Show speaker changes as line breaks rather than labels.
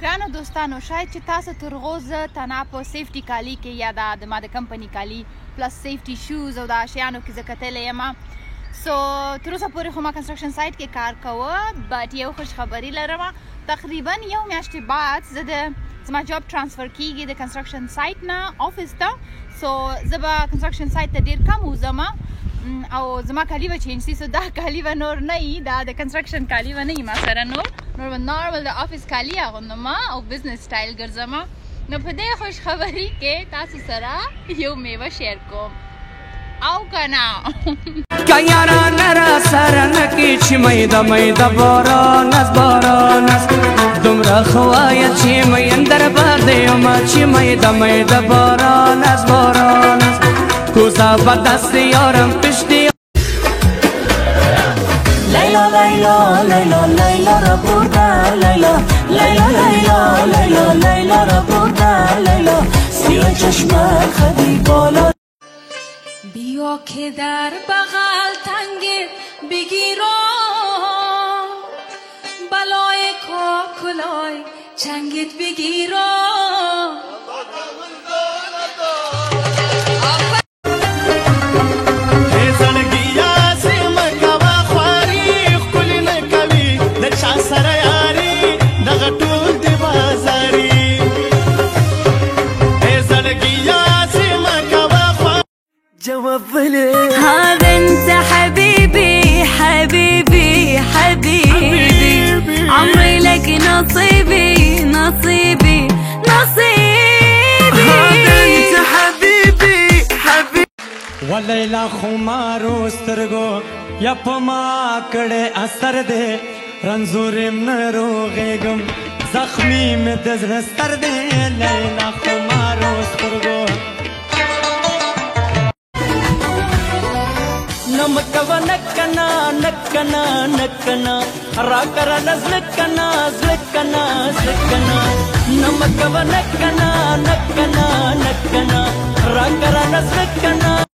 ګرانو دوستانو شاید چې تاسو تر اوسه زه تنها په سیفټي کالي کې یا د ما د کمپني کالي پلس سیفټي شوز او دا شیانو کې زه کتلی یم سو تر اوسه پورې خو ما کنسټرکشن سایټ کې کار کوه بټ یو خوشخبري لرم تقریبا یو میاشتې بعد زه د زما جاب ټرانسفر کیږي د کنسټرکشن سایټ نه آفس ته سو زه به کنسټرکشن سایټ ته ډېر کم وځم او زما کالي به چینج شي سو دا کالي به نور نه وي دا د کنسټرکشن کالي به نه وي ما سره نور به نارمل د آفس کالي اغوندم او بزنس سټایل ګرځم نو په دې خوشخبري کې تاسو سره یو میوه شیر کوم او کنه
که یاران را سره نکي چې میده باران دومره ښه وایه چې مین در باندې یمه چې میده باران کوزه به دست یارم پشتی
لیلا لیلا لیلا لیلا را بردن لیلا لیلا لیلا لیلا لیلا را بردن لیلا سیر چشمت خدی بالا
بیا که در بغل تنگت بگیرم بلای کاکلای چنگت بگیرم هذا انت حبيبي حبيبي حبيبي عمري لك نصيبي نصيبي نصيبي
هذا انت حبيبي وليلا خمارو سترګو یا پما کړه اثر دې رنزورم نه روغېږم زخمی مې د زړه ستر دې لیلا خمارو سترګو نمکو نکنا نکنا نکنا را کر نزلکنا زلکنا زلکنا نمکو نکنا نکنا نکنا را کر نزلکنا